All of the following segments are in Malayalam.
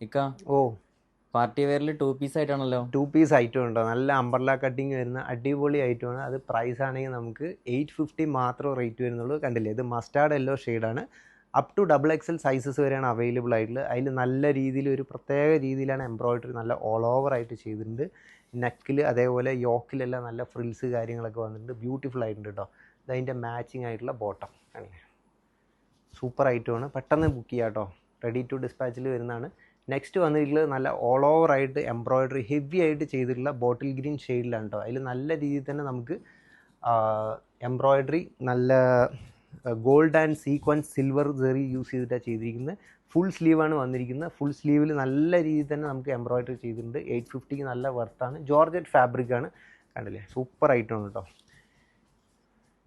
ഇക്ക ഓ പാർട്ടി വെയറിൽ ടു പീസ് ആയിട്ടാണല്ലോ. 2 പീസ് ഐറ്റം ഉണ്ടോ? നല്ല അംബർല കട്ടിങ് വരുന്ന അടിപൊളി ഐറ്റമാണ്. അത് പ്രൈസ് ആണെങ്കിൽ നമുക്ക് 850 മാത്രമേ റേറ്റ് വരുന്നുള്ളൂ. കണ്ടില്ലേ, ഇത് മസ്റ്റാർഡ് യെല്ലോ ഷെയ്ഡാണ്. അപ് ടു XXL സൈസസ് വരെയാണ് അവൈലബിൾ ആയിട്ടുള്ളത്. അതിൽ നല്ല രീതിയിൽ ഒരു പ്രത്യേക രീതിയിലാണ് എംബ്രോയിഡറി നല്ല ഓൾ ഓവർ ആയിട്ട് ചെയ്തിട്ടുണ്ട്. നെക്കിൽ അതേപോലെ യോക്കിലെല്ലാം നല്ല ഫ്രിൽസ് കാര്യങ്ങളൊക്കെ വന്നിട്ടുണ്ട്. ബ്യൂട്ടിഫുൾ ആയിട്ടുണ്ട് കേട്ടോ. ഇതതിൻ്റെ മാച്ചിങ് ആയിട്ടുള്ള ബോട്ടം കണ്ടില്ലേ, സൂപ്പർ ഐറ്റമാണ്. പെട്ടെന്ന് ബുക്ക് ചെയ്യാം കേട്ടോ. റെഡി ടു ഡിസ്പാച്ചിൽ വരുന്നതാണ്. നെക്സ്റ്റ് വന്നിട്ടുള്ളത് നല്ല ഓൾ ഓവർ ആയിട്ട് എംബ്രോയിഡറി ഹെവി ആയിട്ട് ചെയ്തിട്ടുള്ള ബോട്ടിൽ ഗ്രീൻ ഷെയ്ഡിലാണ് കേട്ടോ. അതിൽ നല്ല രീതിയിൽ തന്നെ നമുക്ക് എംബ്രോയിഡറി നല്ല gold and sequence silver zari use ചെയ്തിട്ടാണ് ചെയ്തിരിക്കുന്നത്. ഫുൾ സ്ലീവാണ് വന്നിരിക്കുന്നത്. ഫുൾ സ്ലീവിൽ നല്ല രീതിയിൽ തന്നെ നമുക്ക് എംബ്രോയിഡറി ചെയ്തിട്ടുണ്ട്. 850 നല്ല വർത്താണ്. ജോർജറ്റ് ഫാബ്രിക്കാണ്. കണ്ടില്ലേ, സൂപ്പർ ഐറ്റമാണ് കേട്ടോ.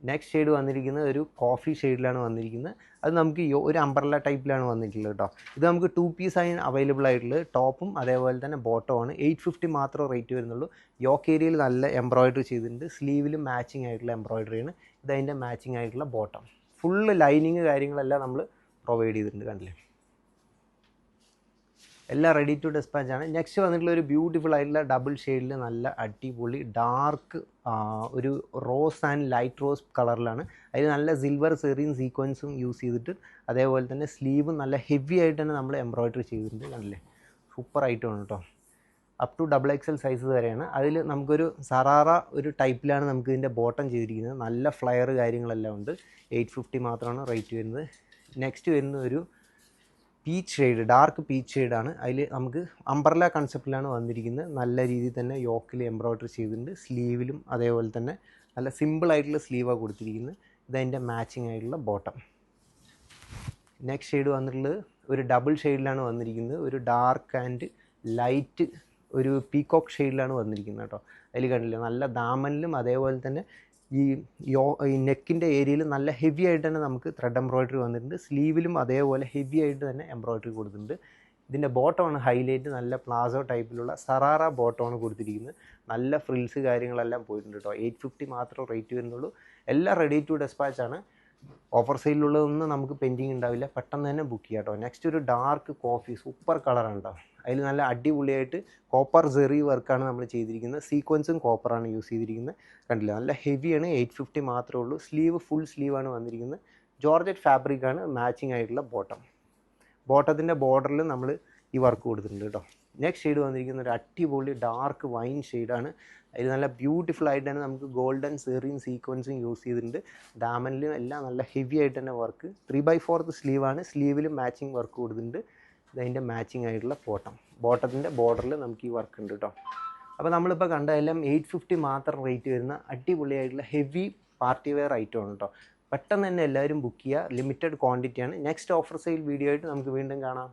നെക്സ്റ്റ് ഷെയ്ഡ് വന്നിരിക്കുന്നത് ഒരു കോഫി ഷെയ്ഡിലാണ് വന്നിരിക്കുന്നത്. അത് നമുക്ക് ഒരു അംബ്രല്ല ടൈപ്പിലാണ് വന്നിട്ടുള്ളത് കേട്ടോ. ഇത് നമുക്ക് 2 പീസായി അവൈലബിൾ ആയിട്ടുള്ളത്. ടോപ്പും അതേപോലെ തന്നെ ബോട്ടമാണ്. 850 മാത്രമേ റേറ്റ് വരുന്നുള്ളൂ. യോക്ക് ഏരിയയിൽ നല്ല എംബ്രോയിഡറി ചെയ്തിട്ടുണ്ട്. സ്ലീവിലും മാച്ചിങ് ആയിട്ടുള്ള എംബ്രോയിഡറിയാണ്. ഇതതിൻ്റെ മാച്ചിങ് ആയിട്ടുള്ള ബോട്ടം. ഫുള്ള് ലൈനിങ് കാര്യങ്ങളെല്ലാം നമ്മൾ പ്രൊവൈഡ് ചെയ്തിട്ടുണ്ട്. കണ്ടില്ലേ, എല്ലാം റെഡി ടു ഡിസ്പാച്ച് ആണ്. നെക്സ്റ്റ് വന്നിട്ടുള്ള ഒരു ബ്യൂട്ടിഫുൾ ആയിട്ടുള്ള ഡബിൾ ഷെയ്ഡിൽ നല്ല അടിപൊളി ഡാർക്ക് ഒരു റോസ് ആൻഡ് ലൈറ്റ് റോസ് കളറിലാണ്. അതിൽ നല്ല സിൽവർ സെറിയും സീക്വൻസും യൂസ് ചെയ്തിട്ട് അതേപോലെ തന്നെ സ്ലീവും നല്ല ഹെവി ആയിട്ട് തന്നെ നമ്മൾ എംബ്രോയിഡറി ചെയ്തിട്ടുണ്ട്. കണ്ടില്ലേ, സൂപ്പർ ഐറ്റമാണ് കേട്ടോ. അപ് ടു XXL സൈസ് വരെയാണ്. അതിൽ നമുക്കൊരു സറാറ ഒരു ടൈപ്പിലാണ് നമുക്ക് ഇതിൻ്റെ ബോട്ടം ചെയ്തിരിക്കുന്നത്. നല്ല ഫ്ലയർ കാര്യങ്ങളെല്ലാം ഉണ്ട്. 850 മാത്രമാണ് റേറ്റ് വരുന്നത്. നെക്സ്റ്റ് വരുന്ന ഒരു പീച്ച് ഷെയ്ഡ്, ഡാർക്ക് പീച്ച് ഷെയ്ഡാണ്. അതിൽ നമുക്ക് അംബ്രല്ല കൺസെപ്റ്റിലാണ് വന്നിരിക്കുന്നത്. നല്ല രീതിയിൽ തന്നെ യോക്കിൽ എംബ്രോയിഡറി ചെയ്തിട്ടുണ്ട്. സ്ലീവിലും അതേപോലെ തന്നെ നല്ല സിമ്പിളായിട്ടുള്ള സ്ലീവാണ് കൊടുത്തിരിക്കുന്നത്. ഇതതിൻ്റെ മാച്ചിങ് ആയിട്ടുള്ള ബോട്ടം. നെക്സ്റ്റ് ഷെയ്ഡ് വന്നിട്ടുള്ളത് ഒരു ഡബിൾ ഷെയ്ഡിലാണ് വന്നിരിക്കുന്നത്. ഒരു ഡാർക്ക് ആൻഡ് ലൈറ്റ് ഒരു പീകോക്ക് ഷെയ്ഡിലാണ് വന്നിരിക്കുന്നത് കേട്ടോ. അതിൽ കണ്ടില്ല, നല്ല ദാമനിലും അതേപോലെ തന്നെ ഈ നെക്കിൻ്റെ ഏരിയയിൽ നല്ല ഹെവി ആയിട്ട് തന്നെ നമുക്ക് ത്രെഡ് എംബ്രോയിഡറി വന്നിട്ടുണ്ട്. സ്ലീവിലും അതേപോലെ ഹെവി ആയിട്ട് തന്നെ എംബ്രോയിഡറി കൊടുത്തിട്ടുണ്ട്. ഇതിൻ്റെ ബോട്ടമാണ് ഹൈലൈറ്റ്. നല്ല പ്ലാസോ ടൈപ്പിലുള്ള സറാറ ബോട്ടമാണ് കൊടുത്തിരിക്കുന്നത്. നല്ല ഫ്രിൽസ് കാര്യങ്ങളെല്ലാം പോയിട്ടുണ്ട് കേട്ടോ. 850 മാത്രമേ റേറ്റ് വരുന്നുള്ളൂ. എല്ലാം റെഡി ടു ഡിസ്പാച്ചാണ്. ഓഫർ സെയിലുള്ളതൊന്നും നമുക്ക് പെൻഡിങ് ഉണ്ടാവില്ല. പെട്ടെന്ന് തന്നെ ബുക്ക് ചെയ്യാം കേട്ടോ. നെക്സ്റ്റ് ഒരു ഡാർക്ക് കോഫി സൂപ്പർ കളറാണ് കേട്ടോ. അതിൽ നല്ല അടിപൊളിയായിട്ട് കോപ്പർ സെറി വർക്കാണ് നമ്മൾ ചെയ്തിരിക്കുന്നത്. സീക്വൻസും കോപ്പറാണ് യൂസ് ചെയ്തിരിക്കുന്നത്. കണ്ടില്ല, നല്ല ഹെവിയാണ്. 850 മാത്രമേ ഉള്ളൂ. സ്ലീവ് ഫുൾ സ്ലീവാണ് വന്നിരിക്കുന്നത്. ജോർജറ്റ് ഫാബ്രിക്കാണ് മാച്ചിങ് ആയിട്ടുള്ള ബോട്ടം. ബോട്ടത്തിൻ്റെ ബോർഡറിൽ നമ്മൾ ഈ വർക്ക് കൊടുത്തിട്ടുണ്ട് കേട്ടോ. നെക്സ്റ്റ് ഷെയ്ഡ് വന്നിരിക്കുന്ന ഒരു അടിപൊളി ഡാർക്ക് വൈൻ ഷെയ്ഡാണ്. അതിൽ നല്ല ബ്യൂട്ടിഫുൾ ആയിട്ട് തന്നെ നമുക്ക് ഗോൾഡൻ സെറിയും സീക്വൻസും യൂസ് ചെയ്തിട്ടുണ്ട്. ഡാമനിലും എല്ലാം നല്ല ഹെവി ആയിട്ട് തന്നെ വർക്ക്. 3/4 സ്ലീവാണ്. സ്ലീവിലും മാച്ചിങ് വർക്ക് കൊടുത്തിട്ടുണ്ട്. ഇതതിൻ്റെ മാച്ചിങ് ആയിട്ടുള്ള ബോട്ടത്തിൻ്റെ ബോർഡറിൽ നമുക്ക് ഈ വർക്ക് ഉണ്ട് കേട്ടോ. അപ്പോൾ നമ്മളിപ്പോൾ കണ്ടതെല്ലാം 850 മാത്രം റേറ്റ് വരുന്ന അടിപൊളിയായിട്ടുള്ള ഹെവി പാർട്ടി വെയർ ഐറ്റമാണ് കേട്ടോ. പെട്ടെന്ന് തന്നെ എല്ലാവരും ബുക്ക് ചെയ്യുക. ലിമിറ്റഡ് ക്വാണ്ടിറ്റിയാണ്. നെക്സ്റ്റ് ഓഫർ സെയിൽ വീഡിയോ ആയിട്ട് നമുക്ക് വീണ്ടും കാണാം.